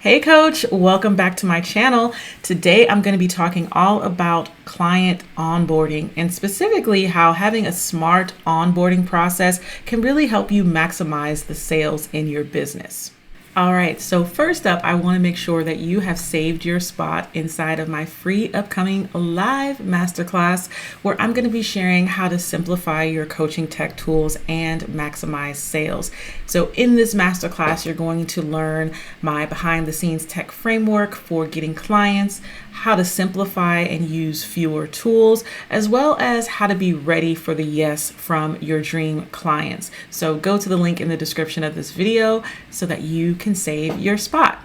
Hey coach, welcome back to my channel. Today I'm going to be talking all about client onboarding and specifically how having a smart onboarding process can really help you maximize the sales in your business. All right, so first up, I want to make sure that you have saved your spot inside of my free upcoming live masterclass where I'm going to be sharing how to simplify your coaching tech tools and maximize sales. So in this masterclass, you're going to learn my behind the scenes tech framework for getting clients, how to simplify and use fewer tools, as well as how to be ready for the yes from your dream clients. So go to the link in the description of this video so that you can save your spot.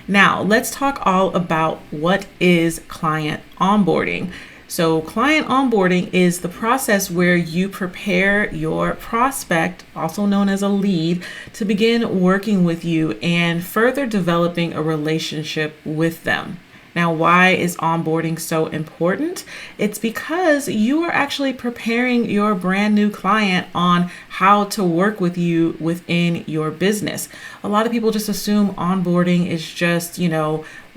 Now, let's talk all about what is client onboarding. So client onboarding is the process where you prepare your prospect, also known as a lead, to begin working with you and further developing a relationship with them. Now, why is onboarding so important? It's because you are actually preparing your brand new client on how to work with you within your business. A lot of people just assume onboarding is just,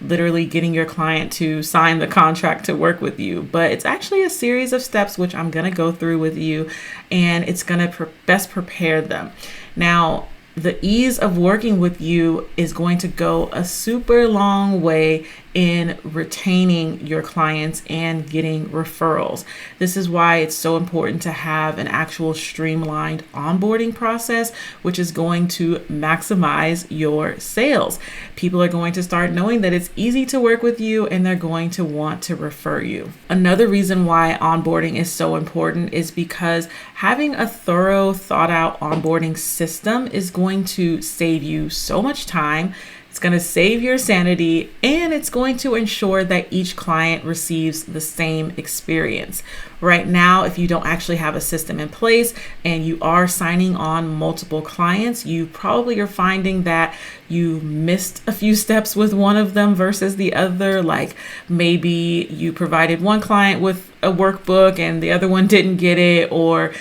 literally getting your client to sign the contract to work with you. But it's actually a series of steps, which I'm going to go through with you, and it's going to best prepare them. Now, the ease of working with you is going to go a super long way in retaining your clients and getting referrals. This is why it's so important to have an actual streamlined onboarding process, which is going to maximize your sales. People are going to start knowing that it's easy to work with you and they're going to want to refer you. Another reason why onboarding is so important is because having a thorough, thought out onboarding system is going to save you so much time. It's going to save your sanity, and it's going to ensure that each client receives the same experience. Right now, if you don't actually have a system in place and you are signing on multiple clients, you probably are finding that you missed a few steps with one of them versus the other. Like maybe you provided one client with a workbook and the other one didn't get it, or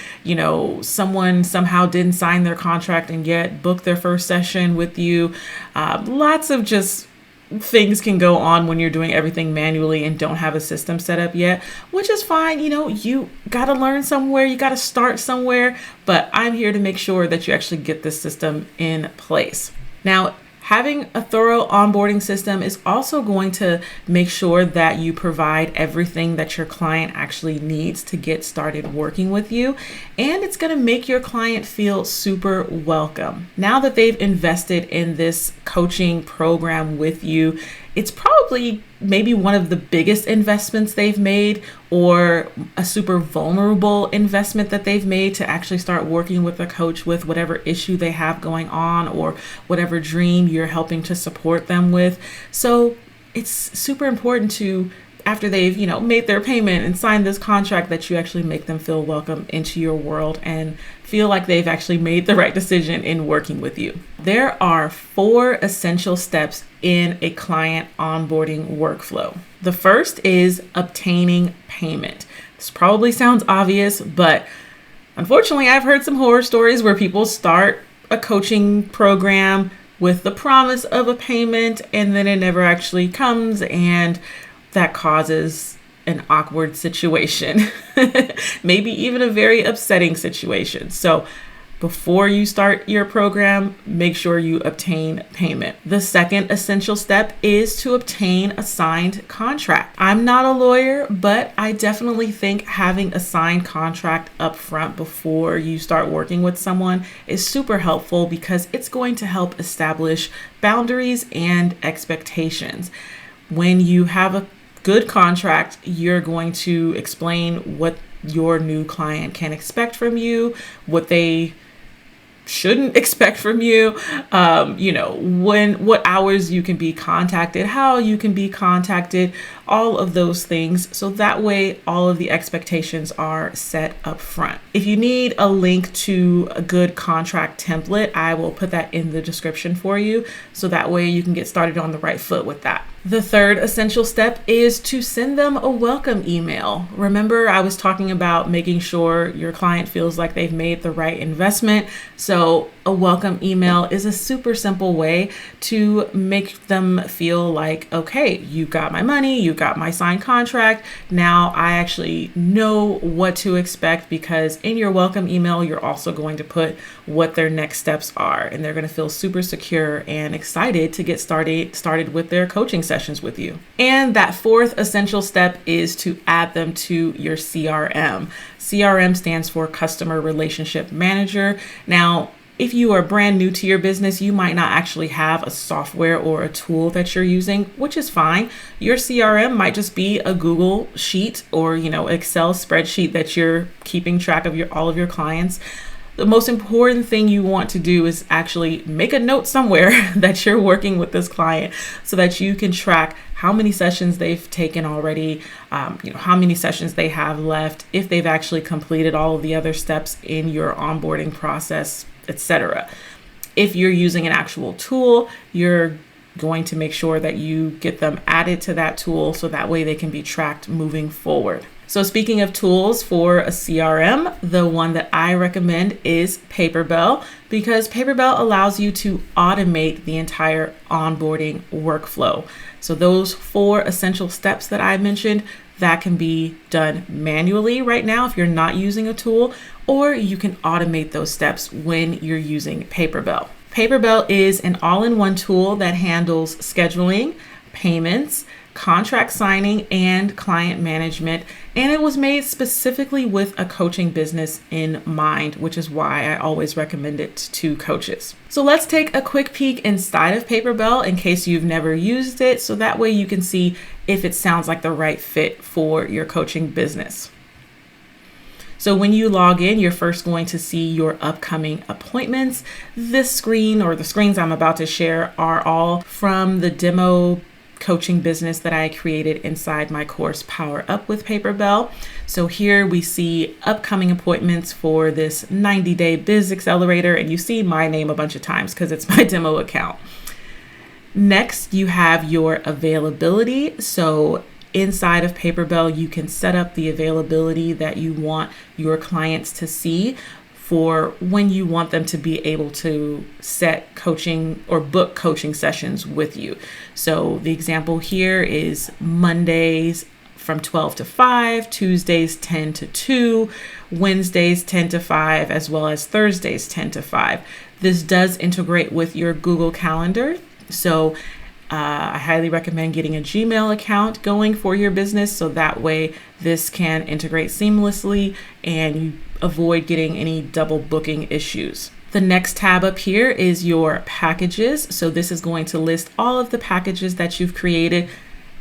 someone somehow didn't sign their contract and yet booked their first session with you. Lots of just things can go on when you're doing everything manually and don't have a system set up yet, which is fine. You got to learn somewhere, you got to start somewhere, but I'm here to make sure that you actually get this system in place. Now, having a thorough onboarding system is also going to make sure that you provide everything that your client actually needs to get started working with you. And it's going to make your client feel super welcome. Now that they've invested in this coaching program with you, it's probably maybe one of the biggest investments they've made, or a super vulnerable investment that they've made to actually start working with a coach with whatever issue they have going on or whatever dream you're helping to support them with. So it's super important to, after they've, made their payment and signed this contract, that you actually make them feel welcome into your world and feel like they've actually made the right decision in working with you. There are 4 essential steps in a client onboarding workflow. The first is obtaining payment. This probably sounds obvious, but unfortunately, I've heard some horror stories where people start a coaching program with the promise of a payment and then it never actually comes, and that causes an awkward situation, maybe even a very upsetting situation. So before you start your program, make sure you obtain payment. The second essential step is to obtain a signed contract. I'm not a lawyer, but I definitely think having a signed contract up front before you start working with someone is super helpful because it's going to help establish boundaries and expectations. When you have a good contract, you're going to explain what your new client can expect from you, what they shouldn't expect from you, what hours you can be contacted, how you can be contacted, all of those things. So that way, all of the expectations are set up front. If you need a link to a good contract template, I will put that in the description for you. So that way you can get started on the right foot with that. The third essential step is to send them a welcome email. Remember, I was talking about making sure your client feels like they've made the right investment. So a welcome email is a super simple way to make them feel like, okay, you got my money, you got my signed contract. Now I actually know what to expect, because in your welcome email, you're also going to put what their next steps are, and they're going to feel super secure and excited to get started with their coaching sessions with you. And that fourth essential step is to add them to your CRM. CRM stands for Customer Relationship Manager. Now, if you are brand new to your business, you might not actually have a software or a tool that you're using, which is fine. Your CRM might just be a Google sheet or, Excel spreadsheet that you're keeping track of all of your clients. The most important thing you want to do is actually make a note somewhere that you're working with this client, so that you can track how many sessions they've taken already, how many sessions they have left, if they've actually completed all of the other steps in your onboarding process, etc. If you're using an actual tool, you're going to make sure that you get them added to that tool, so that way they can be tracked moving forward. So speaking of tools for a CRM, the one that I recommend is Paperbell, because Paperbell allows you to automate the entire onboarding workflow. So those 4 essential steps that I mentioned, that can be done manually right now if you're not using a tool, or you can automate those steps when you're using Paperbell. Paperbell is an all-in-one tool that handles scheduling, payments, contract signing, and client management. And it was made specifically with a coaching business in mind, which is why I always recommend it to coaches. So let's take a quick peek inside of Paperbell in case you've never used it, so that way you can see if it sounds like the right fit for your coaching business. So when you log in, you're first going to see your upcoming appointments. This screen, or the screens I'm about to share, are all from the demo coaching business that I created inside my course Power Up with Paperbell. So here we see upcoming appointments for this 90-day biz accelerator, and you see my name a bunch of times because it's my demo account. Next, you have your availability. So inside of Paperbell, you can set up the availability that you want your clients to see for when you want them to be able to set coaching or book coaching sessions with you. So the example here is Mondays from 12 to 5, Tuesdays 10 to 2, Wednesdays 10 to 5, as well as Thursdays 10 to 5. This does integrate with your Google Calendar. So I highly recommend getting a Gmail account going for your business, so that way this can integrate seamlessly and you avoid getting any double booking issues. The next tab up here is your packages. So this is going to list all of the packages that you've created.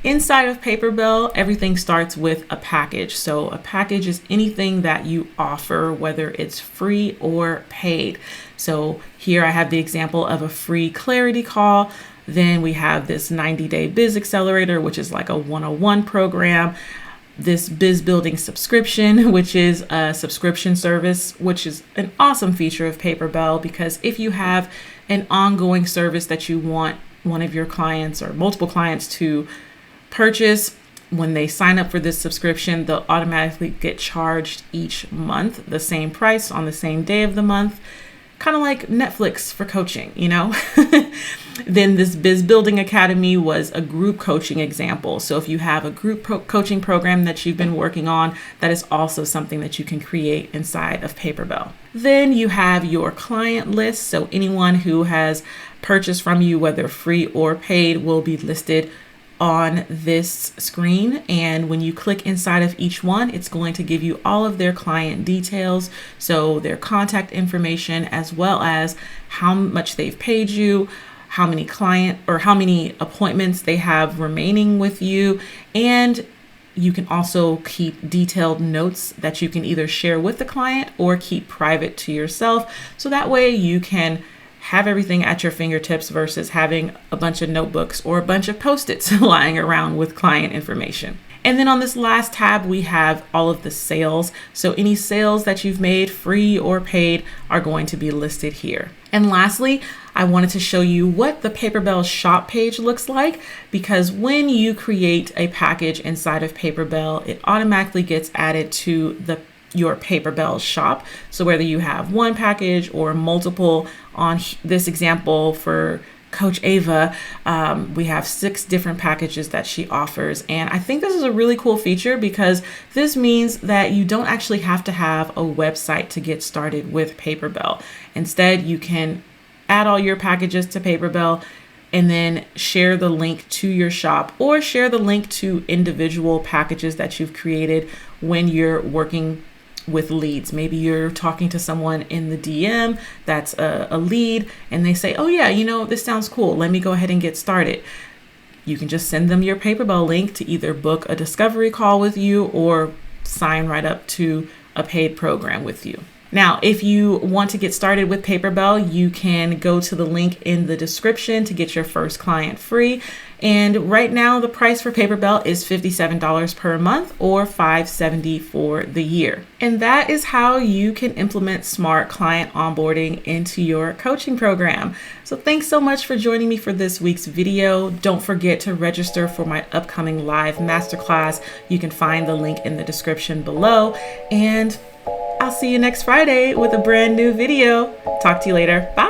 Inside of Paperbell, everything starts with a package. So a package is anything that you offer, whether it's free or paid. So here I have the example of a free clarity call. Then we have this 90-day biz accelerator, which is like a 101 program. This biz building subscription, which is a subscription service, which is an awesome feature of Paperbell, because if you have an ongoing service that you want one of your clients or multiple clients to purchase, when they sign up for this subscription, they'll automatically get charged each month the same price on the same day of the month. Kind of like Netflix for coaching, Then this Biz Building Academy was a group coaching example. So if you have a group coaching program that you've been working on, that is also something that you can create inside of Paperbell. Then you have your client list. So anyone who has purchased from you, whether free or paid, will be listed on this screen. And when you click inside of each one, it's going to give you all of their client details. So their contact information, as well as how much they've paid you, how many appointments they have remaining with you. And you can also keep detailed notes that you can either share with the client or keep private to yourself. So that way you can have everything at your fingertips versus having a bunch of notebooks or a bunch of Post-its lying around with client information. And then on this last tab, we have all of the sales. So any sales that you've made, free or paid, are going to be listed here. And lastly, I wanted to show you what the Paperbell shop page looks like, because when you create a package inside of Paperbell, it automatically gets added to the your Paperbell shop. So whether you have one package or multiple, on this example for Coach Ava, we have 6 different packages that she offers. And I think this is a really cool feature because this means that you don't actually have to have a website to get started with Paperbell. Instead, you can add all your packages to Paperbell and then share the link to your shop or share the link to individual packages that you've created when you're working with leads. Maybe you're talking to someone in the DM that's a lead and they say, oh yeah, this sounds cool. Let me go ahead and get started. You can just send them your Paperbell link to either book a discovery call with you or sign right up to a paid program with you. Now, if you want to get started with Paperbell, you can go to the link in the description to get your first client free. And right now, the price for Paperbell is $57 per month or $570 for the year. And that is how you can implement smart client onboarding into your coaching program. So thanks so much for joining me for this week's video. Don't forget to register for my upcoming live masterclass. You can find the link in the description below. And I'll see you next Friday with a brand new video. Talk to you later. Bye.